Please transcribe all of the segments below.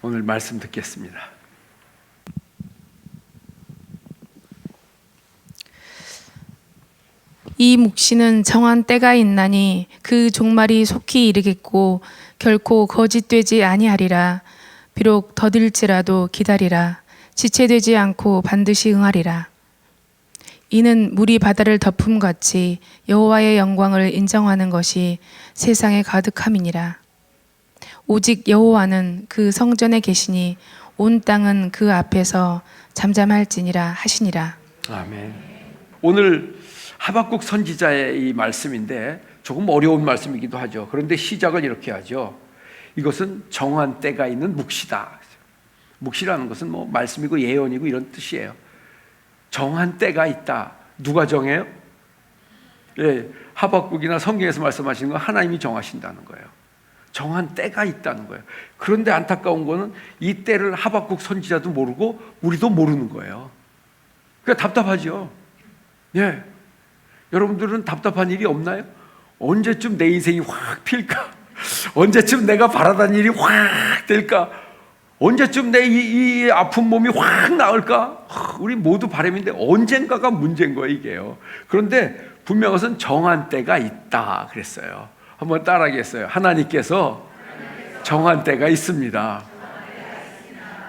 오늘 말씀 듣겠습니다. 이 묵시는 정한 때가 있나니 그 종말이 속히 이르겠고 결코 거짓되지 아니하리라. 비록 더딜지라도 기다리라. 지체되지 않고 반드시 응하리라. 이는 물이 바다를 덮음같이 여호와의 영광을 인정하는 것이 세상에 가득함이니라. 오직 여호와는 그 성전에 계시니 온 땅은 그 앞에서 잠잠할지니라 하시니라. 아멘. 오늘 하박국 선지자의 이 말씀인데 조금 어려운 말씀이기도 하죠. 그런데 시작을 이렇게 하죠. 이것은 정한 때가 있는 묵시다. 묵시라는 것은 뭐 말씀이고 예언이고 이런 뜻이에요. 정한 때가 있다. 누가 정해요? 예, 하박국이나 성경에서 말씀하시는 건 하나님이 정하신다는 거예요. 정한 때가 있다는 거예요. 그런데 안타까운 거는 이 때를 하박국 선지자도 모르고 우리도 모르는 거예요. 그러니까 답답하죠. 예. 여러분들은 답답한 일이 없나요? 언제쯤 내 인생이 확 필까? 언제쯤 내가 바라던 일이 확 될까? 언제쯤 내 이 아픈 몸이 확 나을까? 우리 모두 바람인데 언젠가가 문제인 거예요, 이게요. 그런데 분명한 것은 정한 때가 있다 그랬어요. 한번 따라하겠어요. 하나님께서 정한 때가 있습니다.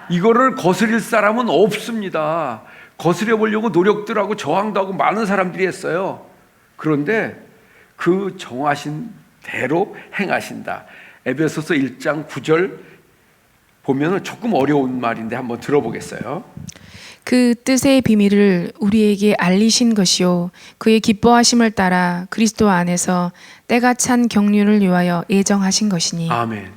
이거를 거스릴 사람은 없습니다. 거스려 보려고 노력들 하고 저항도 하고 많은 사람들이 했어요. 그런데 그 정하신 대로 행하신다. 에베소서 1장 9절 보면은 조금 어려운 말인데 한번 들어보겠어요. 그 뜻의 비밀을 우리에게 알리신 것이요 그의 기뻐하심을 따라 그리스도 안에서 때가 찬 경륜을 위하여 예정하신 것이니. 아멘.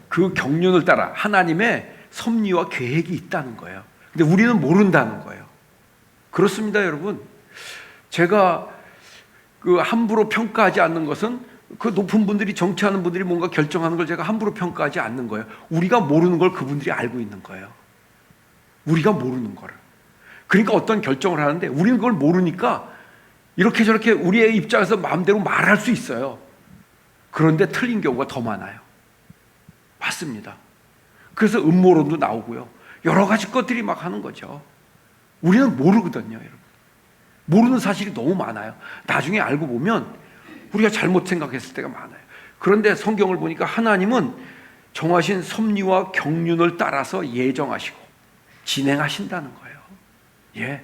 그 경륜을 따라 하나님의 섭리와 계획이 있다는 거예요. 근데 우리는 모른다는 거예요. 그렇습니다, 여러분. 제가 그 함부로 평가하지 않는 것은 그 높은 분들이, 정치하는 분들이 뭔가 결정하는 걸 제가 함부로 평가하지 않는 거예요. 우리가 모르는 걸 그분들이 알고 있는 거예요. 우리가 모르는 거를. 그러니까 어떤 결정을 하는데 우리는 그걸 모르니까 이렇게 저렇게 우리의 입장에서 마음대로 말할 수 있어요. 그런데 틀린 경우가 더 많아요. 맞습니다. 그래서 음모론도 나오고요. 여러 가지 것들이 막 하는 거죠. 우리는 모르거든요, 여러분. 모르는 사실이 너무 많아요. 나중에 알고 보면 우리가 잘못 생각했을 때가 많아요. 그런데 성경을 보니까 하나님은 정하신 섭리와 경륜을 따라서 예정하시고 진행하신다는 거예요. 예.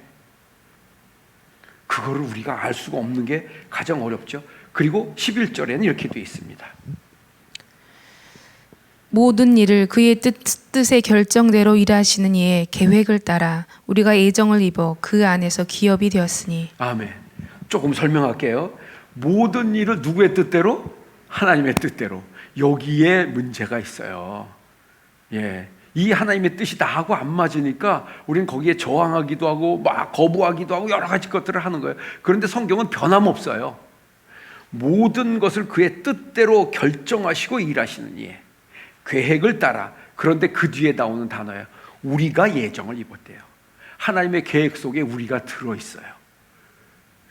그거를 우리가 알 수가 없는 게 가장 어렵죠. 그리고 11절에는 이렇게 되어 있습니다. 모든 일을 그의 뜻의 결정대로 일하시는 이의 계획을 따라 우리가 예정을 입어 그 안에서 기업이 되었으니. 아멘. 조금 설명할게요. 모든 일을 누구의 뜻대로? 하나님의 뜻대로. 여기에 문제가 있어요. 예. 이 하나님의 뜻이 나하고 안 맞으니까 우리는 거기에 저항하기도 하고 막 거부하기도 하고 여러 가지 것들을 하는 거예요. 그런데 성경은 변함없어요. 모든 것을 그의 뜻대로 결정하시고 일하시는 이 계획을 따라. 그런데 그 뒤에 나오는 단어예요. 우리가 예정을 입었대요. 하나님의 계획 속에 우리가 들어있어요.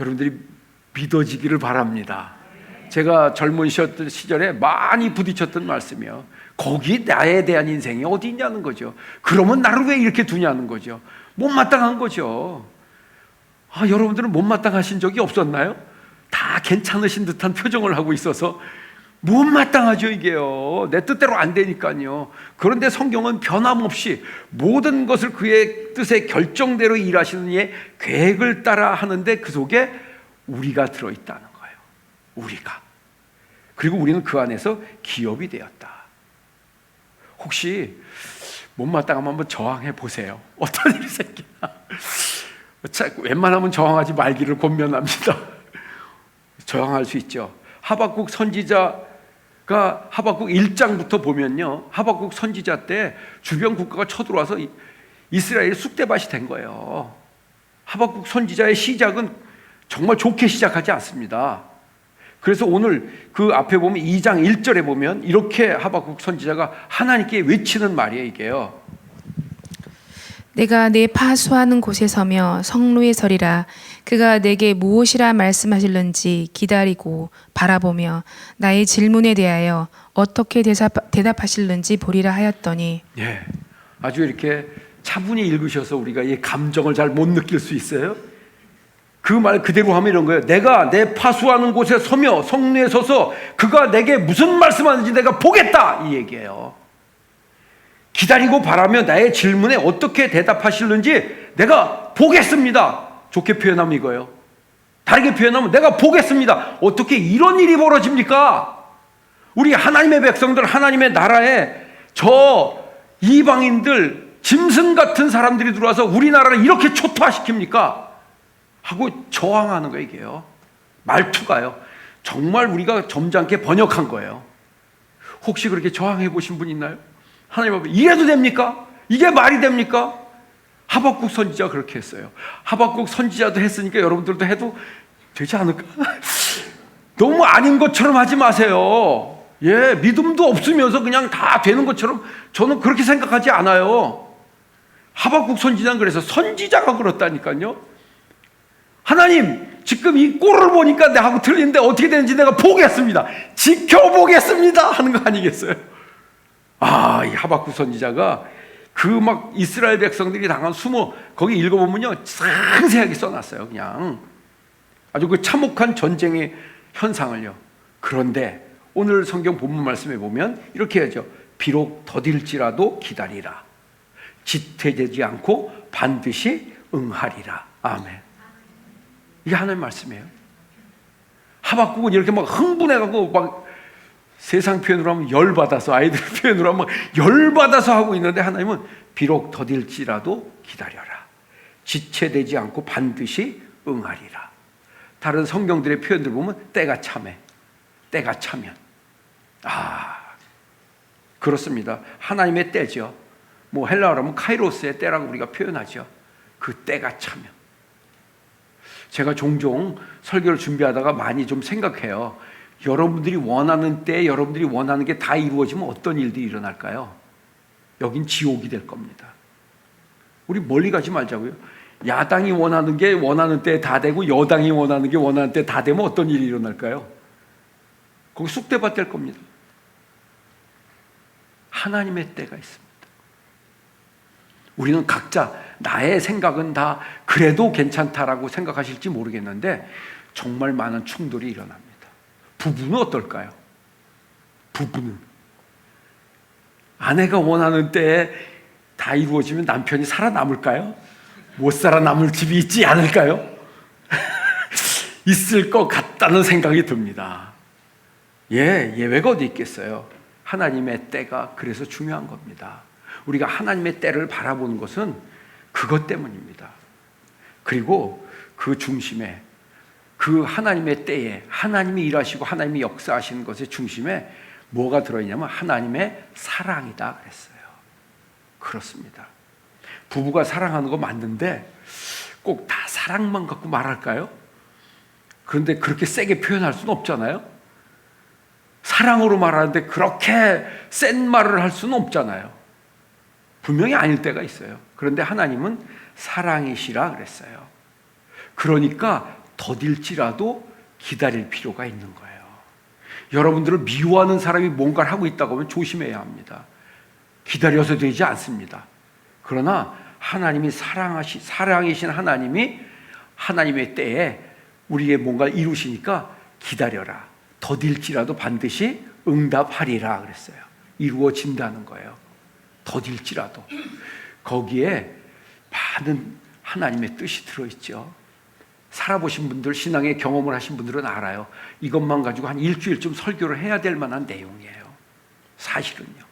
여러분들이 믿어지기를 바랍니다. 제가 젊은 시절에 많이 부딪혔던 말씀이요. 거기 나에 대한 인생이 어디 있냐는 거죠. 그러면 나를 왜 이렇게 두냐는 거죠. 못마땅한 거죠. 여러분들은 못마땅하신 적이 없었나요? 다 괜찮으신 듯한 표정을 하고 있어서 못마땅하죠, 이게요. 내 뜻대로 안 되니까요. 그런데 성경은 변함없이 모든 것을 그의 뜻의 결정대로 일하시는 이의 계획을 따라 하는데 그 속에 우리가 들어있다는 거예요. 우리가. 그리고 우리는 그 안에서 기업이 되었다. 혹시 못마땅하면 한번 저항해 보세요. 어떤 일이 생기나. 웬만하면 저항하지 말기를 권면합니다. 저항할 수 있죠. 하박국 선지자가 하박국 1장부터 보면요, 하박국 선지자 때 주변 국가가 쳐들어와서 이스라엘이 쑥대밭이 된 거예요. 하박국 선지자의 시작은 정말 좋게 시작하지 않습니다. 그래서 오늘 그 앞에 보면 2장 1절에 보면 이렇게 하박국 선지자가 하나님께 외치는 말이에요, 이게요. 내가 내 파수하는 곳에 서며 성루에 서리라. 그가 내게 무엇이라 말씀하실는지 기다리고 바라보며 나의 질문에 대하여 어떻게 대답하실는지 보리라 하였더니. 예, 아주 이렇게 차분히 읽으셔서 우리가 이 감정을 잘 못 느낄 수 있어요. 그 말 그대로 하면 이런 거예요. 내가 내 파수하는 곳에 서며 성루에 서서 그가 내게 무슨 말씀하는지 내가 보겠다, 이 얘기예요. 기다리고 바라며 나의 질문에 어떻게 대답하실는지 내가 보겠습니다. 좋게 표현하면 이거예요. 다르게 표현하면 내가 보겠습니다. 어떻게 이런 일이 벌어집니까? 우리 하나님의 백성들, 하나님의 나라에 저 이방인들, 짐승 같은 사람들이 들어와서 우리나라를 이렇게 초토화시킵니까? 하고 저항하는 거예요. 이게요, 말투가요, 정말 우리가 점잖게 번역한 거예요. 혹시 그렇게 저항해 보신 분 있나요? 하나님 앞에 이래도 됩니까? 이게 말이 됩니까? 하박국 선지자가 그렇게 했어요. 하박국 선지자도 했으니까 여러분들도 해도 되지 않을까? 너무 아닌 것처럼 하지 마세요. 예, 믿음도 없으면서 그냥 다 되는 것처럼 저는 그렇게 생각하지 않아요. 하박국 선지자는 그래서 선지자가 그렇다니까요. 하나님, 지금 이 꼴을 보니까 내하고 틀린데 어떻게 되는지 내가 보겠습니다. 지켜보겠습니다. 하는 거 아니겠어요? 아, 이 하박국 선지자가 그 막 이스라엘 백성들이 당한 수모, 거기 읽어보면요, 상세하게 써놨어요. 그냥 아주 그 참혹한 전쟁의 현상을요. 그런데 오늘 성경 본문 말씀에 보면 이렇게 하죠. 비록 더딜지라도 기다리라. 지체되지 않고 반드시 응하리라. 아멘. 이게 하나님의 말씀이에요. 하박국은 이렇게 막 흥분해가고 막 세상 표현으로 하면 열받아서, 아이들 표현으로 하면 열받아서 하고 있는데 하나님은 비록 더딜지라도 기다려라. 지체되지 않고 반드시 응하리라. 다른 성경들의 표현들 보면 때가 참해, 때가 차면. 아, 그렇습니다. 하나님의 때죠. 뭐 헬라어로 하면 카이로스의 때라고 우리가 표현하죠. 그 때가 차면. 제가 종종 설교를 준비하다가 많이 좀 생각해요. 여러분들이 원하는 때 여러분들이 원하는 게 다 이루어지면 어떤 일들이 일어날까요? 여긴 지옥이 될 겁니다. 우리 멀리 가지 말자고요. 야당이 원하는 게 원하는 때 다 되고 여당이 원하는 게 원하는 때 다 되면 어떤 일이 일어날까요? 거기 쑥대밭 될 겁니다. 하나님의 때가 있습니다. 우리는 각자 나의 생각은 다 그래도 괜찮다라고 생각하실지 모르겠는데 정말 많은 충돌이 일어납니다. 부부는 어떨까요? 부부는 아내가 원하는 때에 다 이루어지면 남편이 살아남을까요? 못 살아남을 집이 있지 않을까요? 있을 것 같다는 생각이 듭니다. 예, 예외가 어디 있겠어요? 하나님의 때가 그래서 중요한 겁니다. 우리가 하나님의 때를 바라보는 것은 그것 때문입니다. 그리고 그 중심에, 그 하나님의 때에 하나님이 일하시고 하나님이 역사하시는 것의 중심에 뭐가 들어있냐면 하나님의 사랑이다 그랬어요. 그렇습니다. 부부가 사랑하는 거 맞는데 꼭 다 사랑만 갖고 말할까요? 그런데 그렇게 세게 표현할 수는 없잖아요. 사랑으로 말하는데 그렇게 센 말을 할 수는 없잖아요. 분명히 아닐 때가 있어요. 그런데 하나님은 사랑이시라 그랬어요. 그러니까 더딜지라도 기다릴 필요가 있는 거예요. 여러분들을 미워하는 사람이 뭔가를 하고 있다고 하면 조심해야 합니다. 기다려서 되지 않습니다. 그러나 하나님이 사랑이신 하나님이 하나님의 때에 우리의 뭔가를 이루시니까 기다려라. 더딜지라도 반드시 응답하리라 그랬어요. 이루어진다는 거예요. 더딜지라도. 거기에 많은 하나님의 뜻이 들어있죠. 살아보신 분들, 신앙의 경험을 하신 분들은 알아요. 이것만 가지고 한 일주일쯤 설교를 해야 될 만한 내용이에요. 사실은요.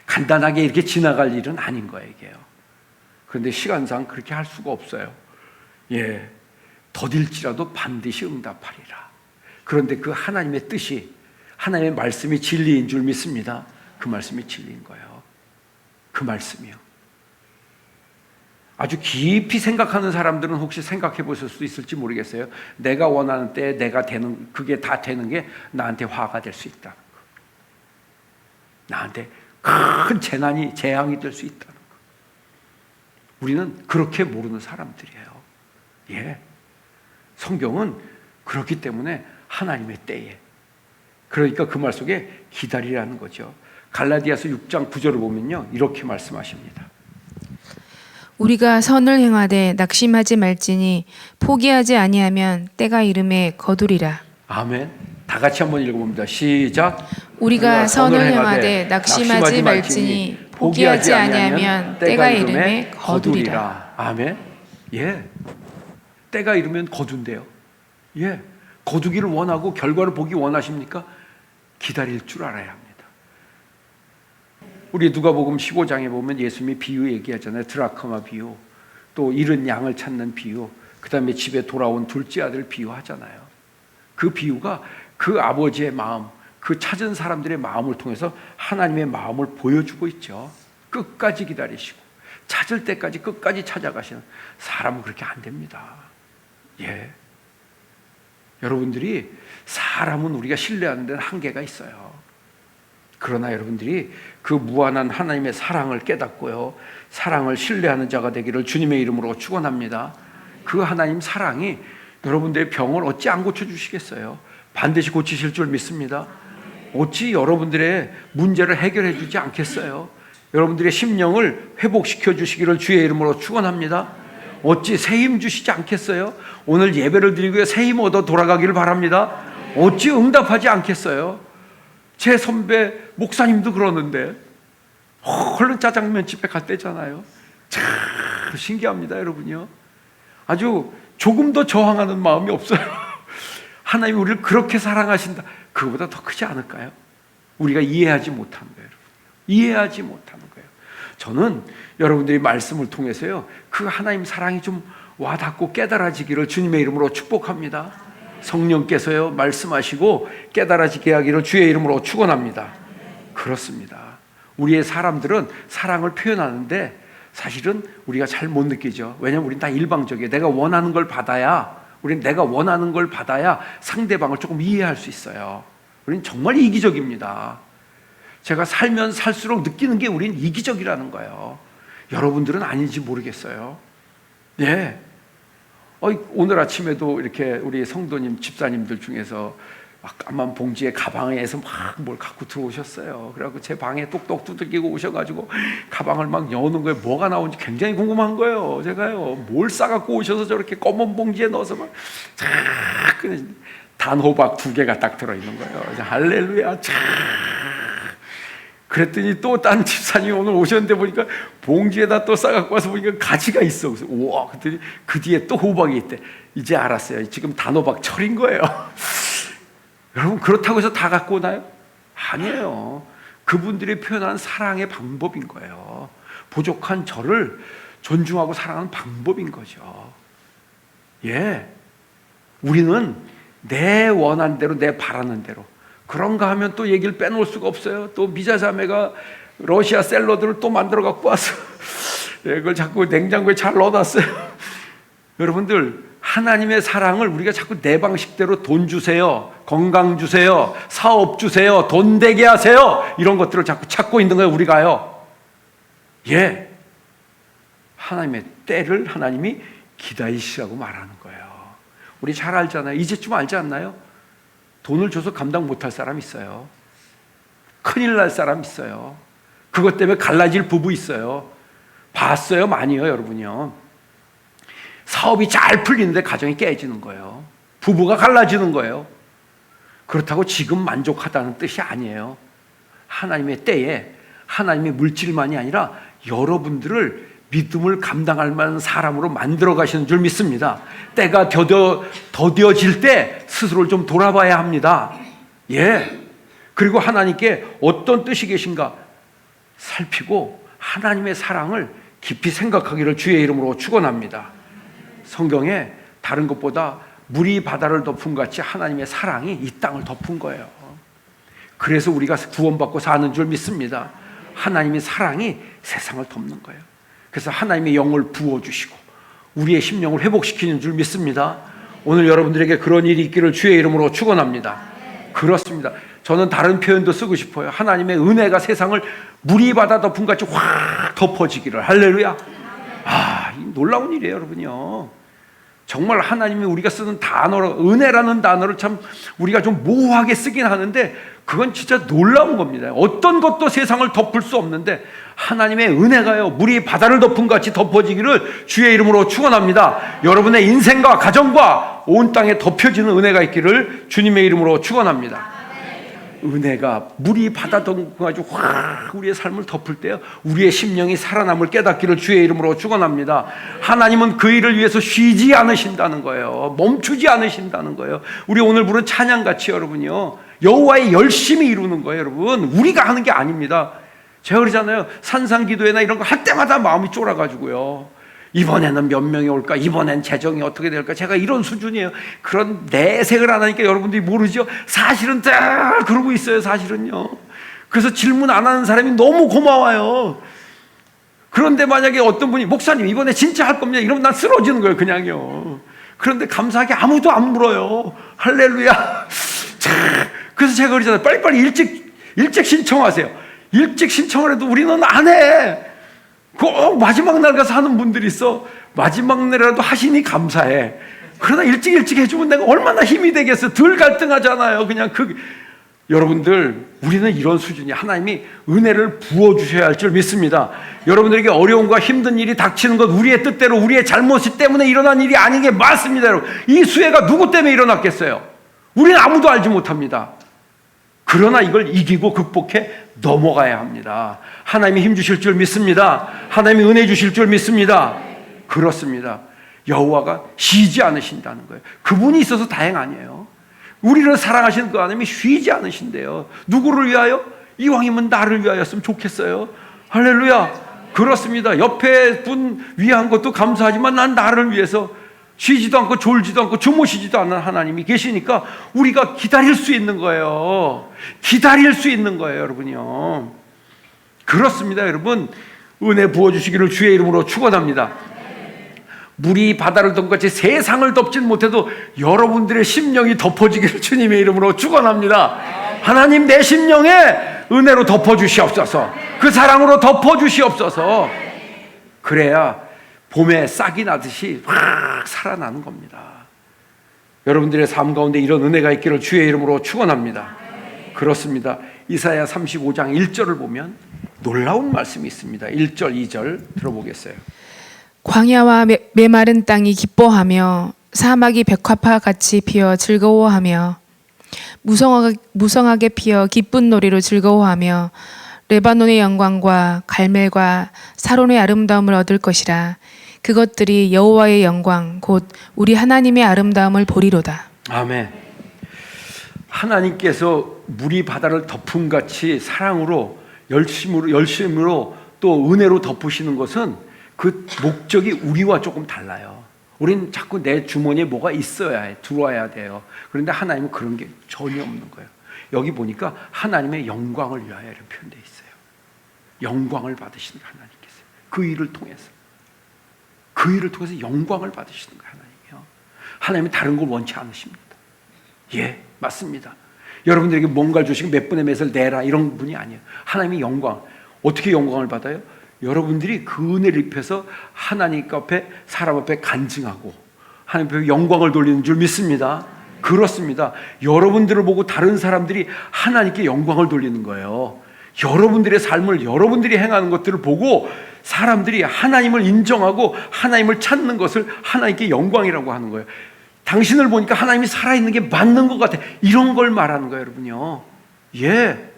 간단하게 이렇게 지나갈 일은 아닌 거예요, 이게요. 그런데 시간상 그렇게 할 수가 없어요. 예, 더딜지라도 반드시 응답하리라. 그런데 그 하나님의 뜻이, 하나님의 말씀이 진리인 줄 믿습니다. 그 말씀이 진리인 거예요. 그 말씀이요. 아주 깊이 생각하는 사람들은 혹시 생각해 보실 수 있을지 모르겠어요. 내가 원하는 때에 내가 되는, 그게 다 되는 게 나한테 화가 될 수 있다는 거. 나한테 큰 재난이, 재앙이 될 수 있다는 거. 우리는 그렇게 모르는 사람들이에요. 예. 성경은 그렇기 때문에 하나님의 때에, 그러니까 그 말 속에 기다리라는 거죠. 갈라디아서 6장 9절을 보면요, 이렇게 말씀하십니다. 우리가 선을 행하되 낙심하지 말지니 포기하지 아니하면 때가 이름에 거두리라. 아멘. 다 같이 한번 읽어봅니다. 시작. 우리가 선을 행하되 낙심하지 말지니 포기하지 아니하면 때가 이름에 거두리라. 아멘. 예. 때가 이르면 거둔대요. 예. 거두기를 원하고 결과를 보기 원하십니까? 기다릴 줄 알아야 합니다. 우리 누가복음 15장에 보면 예수님이 비유 얘기하잖아요. 드라크마 비유, 또 잃은 양을 찾는 비유, 그 다음에 집에 돌아온 둘째 아들 비유하잖아요. 그 비유가 그 아버지의 마음, 그 찾은 사람들의 마음을 통해서 하나님의 마음을 보여주고 있죠. 끝까지 기다리시고 찾을 때까지 끝까지 찾아가시는 사람은 그렇게 안 됩니다. 예. 여러분들이, 사람은 우리가 신뢰하는 데는 한계가 있어요. 그러나 여러분들이 그 무한한 하나님의 사랑을 깨닫고요, 사랑을 신뢰하는 자가 되기를 주님의 이름으로 축원합니다. 그 하나님 사랑이 여러분들의 병을 어찌 안 고쳐주시겠어요? 반드시 고치실 줄 믿습니다. 어찌 여러분들의 문제를 해결해 주지 않겠어요? 여러분들의 심령을 회복시켜 주시기를 주의 이름으로 축원합니다. 어찌 새 힘 주시지 않겠어요? 오늘 예배를 드리고 새 힘 얻어 돌아가기를 바랍니다. 어찌 응답하지 않겠어요? 제 선배 목사님도 그러는데 얼른 짜장면 집에 갈 때잖아요. 참 신기합니다, 여러분요. 아주 조금 더 저항하는 마음이 없어요. 하나님이 우리를 그렇게 사랑하신다. 그거보다 더 크지 않을까요? 우리가 이해하지 못하는 거예요, 여러분. 이해하지 못하는 거예요. 저는 여러분들이 말씀을 통해서요, 그 하나님 사랑이 좀 와닿고 깨달아지기를 주님의 이름으로 축복합니다. 성령께서요 말씀하시고 깨달아지게 하기를 주의 이름으로 축원합니다. 그렇습니다. 우리의 사람들은 사랑을 표현하는데 사실은 우리가 잘 못 느끼죠. 왜냐하면 우리는 다 일방적이에요. 내가 원하는 걸 받아야, 우리는 내가 원하는 걸 받아야 상대방을 조금 이해할 수 있어요. 우리는 정말 이기적입니다. 제가 살면 살수록 느끼는 게 우리는 이기적이라는 거예요. 여러분들은 아닌지 모르겠어요. 예. 오늘 아침에도 이렇게 우리 성도님, 집사님들 중에서 막 까만 봉지에 가방에서 막 뭘 갖고 들어오셨어요. 그래갖고 제 방에 똑똑 두들기고 오셔가지고 가방을 막 여는 거예요. 뭐가 나온지 굉장히 궁금한 거예요. 제가요, 뭘 싸갖고 오셔서 저렇게 검은 봉지에 넣어서 막 단호박 2개가 딱 들어있는 거예요. 할렐루야. 그랬더니 또 딴 집사님이 오늘 오셨는데 보니까 봉지에다 또 싸갖고 와서 보니까 가지가 있어. 그래서 우와, 그랬더니 그 뒤에 또 호박이 있대. 이제 알았어요. 지금 단호박 철인 거예요. 여러분, 그렇다고 해서 다 갖고 오나요? 아니에요. 그분들이 표현한 사랑의 방법인 거예요. 부족한 저를 존중하고 사랑하는 방법인 거죠. 예. 우리는 내 원한 대로, 내 바라는 대로. 그런가 하면 또 얘기를 빼놓을 수가 없어요. 또 미자자매가 러시아 샐러드를 또 만들어 갖고 와서 그걸 자꾸 냉장고에 잘 넣어놨어요. 여러분들, 하나님의 사랑을 우리가 자꾸 내 방식대로 돈 주세요, 건강 주세요, 사업 주세요, 돈 되게 하세요, 이런 것들을 자꾸 찾고 있는 거예요, 우리가요. 예. 하나님의 때를 하나님이 기다리시라고 말하는 거예요. 우리 잘 알잖아요. 이제쯤 알지 않나요? 돈을 줘서 감당 못할 사람 있어요. 큰일 날 사람 있어요. 그것 때문에 갈라질 부부 있어요. 봤어요? 많이요, 여러분요. 사업이 잘 풀리는데 가정이 깨지는 거예요. 부부가 갈라지는 거예요. 그렇다고 지금 만족하다는 뜻이 아니에요. 하나님의 때에 하나님의 물질만이 아니라 여러분들을 믿음을 감당할 만한 사람으로 만들어 가시는 줄 믿습니다. 때가 더뎌질 때 스스로를 좀 돌아봐야 합니다. 예. 그리고 하나님께 어떤 뜻이 계신가 살피고 하나님의 사랑을 깊이 생각하기를 주의 이름으로 축원합니다. 성경에 다른 것보다 물이 바다를 덮은 같이 하나님의 사랑이 이 땅을 덮은 거예요. 그래서 우리가 구원받고 사는 줄 믿습니다. 하나님의 사랑이 세상을 덮는 거예요. 그래서 하나님의 영을 부어주시고 우리의 심령을 회복시키는 줄 믿습니다. 오늘 여러분들에게 그런 일이 있기를 주의 이름으로 축원합니다. 그렇습니다. 저는 다른 표현도 쓰고 싶어요. 하나님의 은혜가 세상을 물이 바다 덮은 같이 확 덮어지기를. 할렐루야. 이 놀라운 일이에요, 여러분요. 정말 하나님이 우리가 쓰는 단어로, 은혜라는 단어를 참 우리가 좀 모호하게 쓰긴 하는데 그건 진짜 놀라운 겁니다. 어떤 것도 세상을 덮을 수 없는데 하나님의 은혜가요, 물이 바다를 덮은 같이 덮어지기를 주의 이름으로 축원합니다. 여러분의 인생과 가정과 온 땅에 덮여지는 은혜가 있기를 주님의 이름으로 축원합니다. 은혜가 물이 바다 덮어가지고 확 우리의 삶을 덮을 때요, 우리의 심령이 살아남을 깨닫기를 주의 이름으로 축원합니다. 하나님은 그 일을 위해서 쉬지 않으신다는 거예요. 멈추지 않으신다는 거예요. 우리 오늘 부른 찬양같이 여러분요, 여호와의 열심히 이루는 거예요. 여러분, 우리가 하는 게 아닙니다. 제가 그러잖아요, 산상기도회나 이런 거 할 때마다 마음이 쫄아가지고요, 이번에는 몇 명이 올까? 이번엔 재정이 어떻게 될까? 제가 이런 수준이에요. 그런 내색을 안 하니까 여러분들이 모르죠? 사실은 다 그러고 있어요, 사실은요. 그래서 질문 안 하는 사람이 너무 고마워요. 그런데 만약에 어떤 분이 목사님 이번에 진짜 할 겁니다, 이러면 난 쓰러지는 거예요, 그냥요. 그런데 감사하게 아무도 안 물어요. 할렐루야. 그래서 제가 그러잖아요, 빨리빨리 일찍 신청하세요. 일찍 신청을 해도 우리는 안 해. 꼭 마지막 날 가서 하는 분들이 있어. 마지막 날이라도 하시니 감사해. 그러나 일찍 해주면 내가 얼마나 힘이 되겠어. 덜 갈등하잖아요. 그냥 여러분들, 우리는 이런 수준이, 하나님이 은혜를 부어주셔야 할 줄 믿습니다. 여러분들에게 어려움과 힘든 일이 닥치는 것, 우리의 뜻대로 우리의 잘못 때문에 일어난 일이 아닌 게 맞습니다. 여러분, 이 수혜가 누구 때문에 일어났겠어요? 우리는 아무도 알지 못합니다. 그러나 이걸 이기고 극복해 넘어가야 합니다. 하나님이 힘 주실 줄 믿습니다. 하나님이 은혜 주실 줄 믿습니다. 그렇습니다. 여호와가 쉬지 않으신다는 거예요. 그분이 있어서 다행 아니에요. 우리를 사랑하시는 그 하나님이 쉬지 않으신대요. 누구를 위하여? 이왕이면 나를 위하였으면 좋겠어요. 할렐루야. 그렇습니다. 옆에 분 위한 것도 감사하지만 난 나를 위해서 쉬지도 않고 졸지도 않고 주무시지도 않는 하나님이 계시니까 우리가 기다릴 수 있는 거예요. 기다릴 수 있는 거예요, 여러분요. 그렇습니다, 여러분. 은혜 부어주시기를 주의 이름으로 축원합니다. 물이 바다를 덮같이 세상을 덮진 못해도 여러분들의 심령이 덮어지기를 주님의 이름으로 축원합니다. 하나님, 내 심령에 은혜로 덮어주시옵소서. 그 사랑으로 덮어주시옵소서. 그래야 봄에 싹이 나듯이 확 살아나는 겁니다. 여러분들의 삶 가운데 이런 은혜가 있기를 주의 이름으로 축원합니다. 그렇습니다. 이사야 35장 1절을 보면 놀라운 말씀이 있습니다. 1절, 2절 들어보겠어요. 광야와 메마른 땅이 기뻐하며 사막이 백화파 같이 피어 즐거워하며 무성하게 피어 기쁜 놀이로 즐거워하며 레바논의 영광과 갈멜과 사론의 아름다움을 얻을 것이라. 그것들이 여호와의 영광 곧 우리 하나님의 아름다움을 보리로다. 아멘. 하나님께서 물이 바다를 덮음 같이 사랑으로 열심으로 또 은혜로 덮으시는 것은 그 목적이 우리와 조금 달라요. 우린 자꾸 내 주머니에 뭐가 있어야 해, 들어와야 돼요. 그런데 하나님은 그런 게 전혀 없는 거예요. 여기 보니까 하나님의 영광을 위하여 이렇게 표현되어 있어요. 영광을 받으시는 하나님께서 그 일을 통해서 영광을 받으시는 거예요. 하나님은 다른 걸 원치 않으십니다. 예, 맞습니다. 여러분들에게 뭔가를 주시고 몇 분의 몇을 내라 이런 분이 아니에요. 하나님이 영광, 어떻게 영광을 받아요? 여러분들이 그 은혜를 입혀서 하나님 앞에, 사람 앞에 간증하고 하나님 앞에 영광을 돌리는 줄 믿습니다. 그렇습니다. 여러분들을 보고 다른 사람들이 하나님께 영광을 돌리는 거예요. 여러분들의 삶을, 여러분들이 행하는 것들을 보고 사람들이 하나님을 인정하고 하나님을 찾는 것을 하나님께 영광이라고 하는 거예요. 당신을 보니까 하나님이 살아있는 게 맞는 것 같아, 이런 걸 말하는 거예요, 여러분요. 예,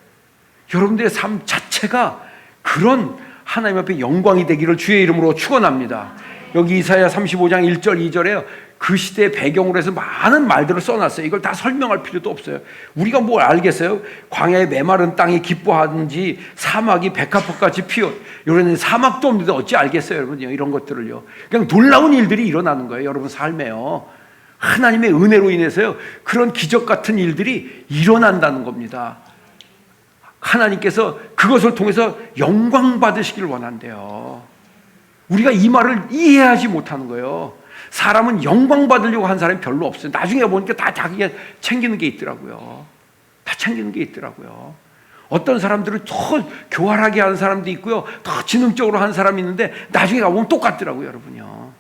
여러분들의 삶 자체가 그런 하나님 앞에 영광이 되기를 주의 이름으로 축원합니다. 여기 이사야 35장 1절 2절에요. 그 시대의 배경으로 해서 많은 말들을 써놨어요. 이걸 다 설명할 필요도 없어요. 우리가 뭘 알겠어요? 광야의 메마른 땅이 기뻐하는지 사막이 백합꽃같이 피어, 이런 사막도 없는데 어찌 알겠어요, 여러분요? 이런 것들을요. 그냥 놀라운 일들이 일어나는 거예요, 여러분 삶에요. 하나님의 은혜로 인해서요, 그런 기적 같은 일들이 일어난다는 겁니다. 하나님께서 그것을 통해서 영광 받으시길 원한대요. 우리가 이 말을 이해하지 못하는 거예요. 사람은 영광 받으려고 한 사람이 별로 없어요. 나중에 보니까 다 자기가 챙기는 게 있더라고요. 다 챙기는 게 있더라고요. 어떤 사람들은 더 교활하게 하는 사람도 있고요, 더 지능적으로 하는 사람이 있는데 나중에 가보면 똑같더라고요, 여러분요.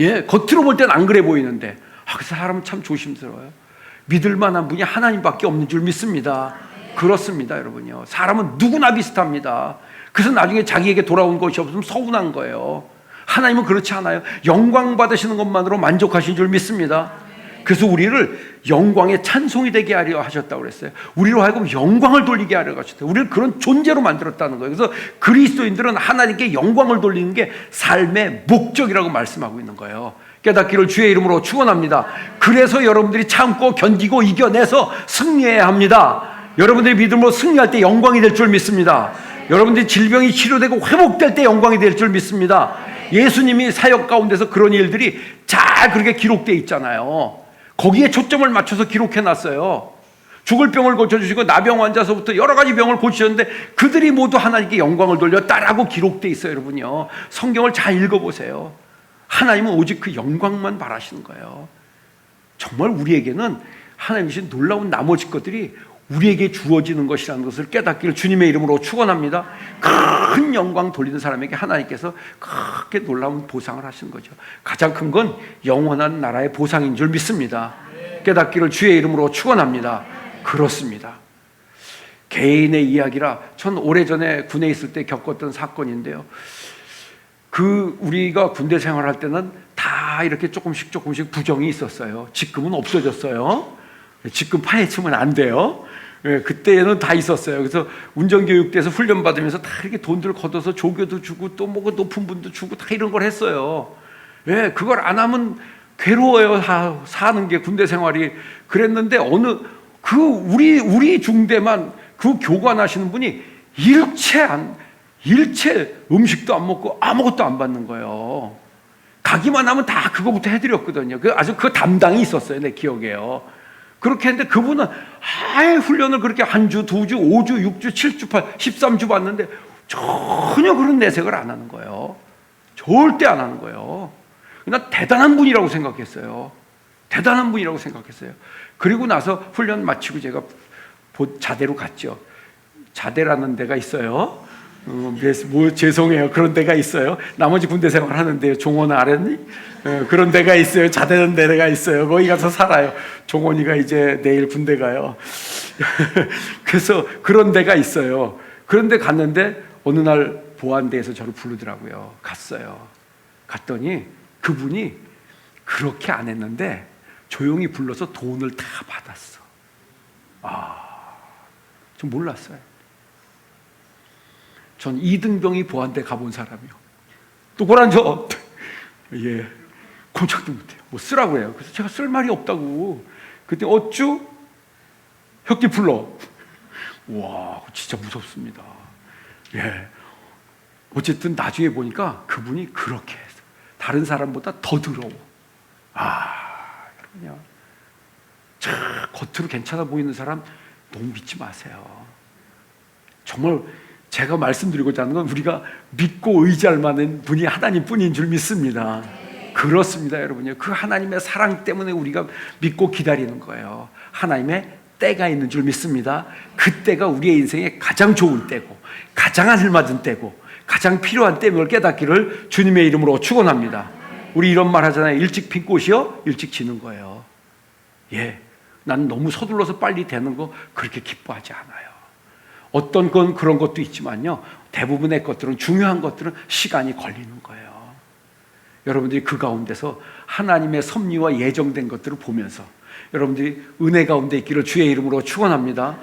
예, 겉으로 볼 땐 안 그래 보이는데 그 사람은 참 조심스러워요. 믿을 만한 분이 하나님밖에 없는 줄 믿습니다. 그렇습니다, 여러분요. 사람은 누구나 비슷합니다. 그래서 나중에 자기에게 돌아온 것이 없으면 서운한 거예요. 하나님은 그렇지 않아요. 영광 받으시는 것만으로 만족하신 줄 믿습니다. 그래서 우리를 영광의 찬송이 되게 하려 하셨다고 그랬어요. 우리로 하여금 영광을 돌리게 하려 하셨어요. 우리를 그런 존재로 만들었다는 거예요. 그래서 그리스도인들은 하나님께 영광을 돌리는 게 삶의 목적이라고 말씀하고 있는 거예요. 깨닫기를 주의 이름으로 축원합니다. 그래서 여러분들이 참고 견디고 이겨내서 승리해야 합니다. 여러분들이 믿음으로 승리할 때 영광이 될 줄 믿습니다. 여러분들이 질병이 치료되고 회복될 때 영광이 될 줄 믿습니다. 예수님이 사역 가운데서 그런 일들이 잘 그렇게 기록되어 있잖아요. 거기에 초점을 맞춰서 기록해놨어요. 죽을 병을 고쳐주시고 나병 환자서부터 여러 가지 병을 고치셨는데 그들이 모두 하나님께 영광을 돌렸다라고 기록되어 있어요. 여러분요, 성경을 잘 읽어보세요. 하나님은 오직 그 영광만 바라시는 거예요. 정말 우리에게는 하나님 주신 놀라운 나머지 것들이 우리에게 주어지는 것이라는 것을 깨닫기를 주님의 이름으로 축원합니다. 큰 영광 돌리는 사람에게 하나님께서 크게 놀라운 보상을 하시는 거죠. 가장 큰 건 영원한 나라의 보상인 줄 믿습니다. 깨닫기를 주의 이름으로 축원합니다. 그렇습니다. 개인의 이야기라 전 오래전에 군에 있을 때 겪었던 사건인데요. 우리가 군대 생활할 때는 다 이렇게 조금씩 부정이 있었어요. 직급은 없어졌어요. 직급 파헤치면 안 돼요. 예, 그때는 다 있었어요. 그래서 운전교육대에서 훈련받으면서 다 이렇게 돈들 걷어서 조교도 주고 또 뭐 높은 분도 주고 다 이런 걸 했어요. 예, 그걸 안 하면 괴로워요. 사는 게 군대 생활이. 그랬는데 우리 중대만 그 교관하시는 분이 일체 음식도 안 먹고 아무것도 안 받는 거예요. 가기만 하면 다 그거부터 해드렸거든요. 아주 그 담당이 있었어요, 내 기억에요. 그렇게 했는데 그분은 훈련을 그렇게 한 주, 2주, 5주, 6주, 7주, 13주 받는데 전혀 그런 내색을 안 하는 거예요. 절대 안 하는 거예요. 나 대단한 분이라고 생각했어요. 대단한 분이라고 생각했어요. 그리고 나서 훈련 마치고 제가 자대로 갔죠. 자대라는 데가 있어요. 죄송해요. 그런 데가 있어요. 나머지 군대 생활 하는데요. 종원 알았니? 그런 데가 있어요. 자대는 데가 있어요. 거기 가서 살아요. 종원이가 이제 내일 군대 가요. 그래서 그런 데가 있어요. 그런데 갔는데 어느 날 보안대에서 저를 부르더라고요. 갔어요. 갔더니 그분이 그렇게 안 했는데 조용히 불러서 돈을 다 받았어. 좀 몰랐어요. 전 이등병이 보안대 가본 사람이요. 또 고란저 예, 꼼짝도 못해요. 뭐 쓰라고 해요. 그래서 제가 쓸 말이 없다고. 그때 어쭈? 혁기 불러. 와, 진짜 무섭습니다. 예. 어쨌든 나중에 보니까 그분이 그렇게 했어. 다른 사람보다 더 더러워. 여러분요. 겉으로 괜찮아 보이는 사람 너무 믿지 마세요. 정말 제가 말씀드리고자 하는 건 우리가 믿고 의지할 만한 분이 하나님 뿐인 줄 믿습니다. 그렇습니다, 여러분요. 그 하나님의 사랑 때문에 우리가 믿고 기다리는 거예요. 하나님의 때가 있는 줄 믿습니다. 그 때가 우리의 인생에 가장 좋은 때고 가장 알맞은 때고 가장 필요한 때임을 깨닫기를 주님의 이름으로 축원합니다. 우리 이런 말 하잖아요. 일찍 핀 꽃이요 일찍 지는 거예요. 예, 나는 너무 서둘러서 빨리 되는 거 그렇게 기뻐하지 않아요. 어떤 건 그런 것도 있지만요, 대부분의 것들은, 중요한 것들은 시간이 걸리는 거예요. 여러분들이 그 가운데서 하나님의 섭리와 예정된 것들을 보면서 여러분들이 은혜 가운데 있기를 주의 이름으로 축원합니다.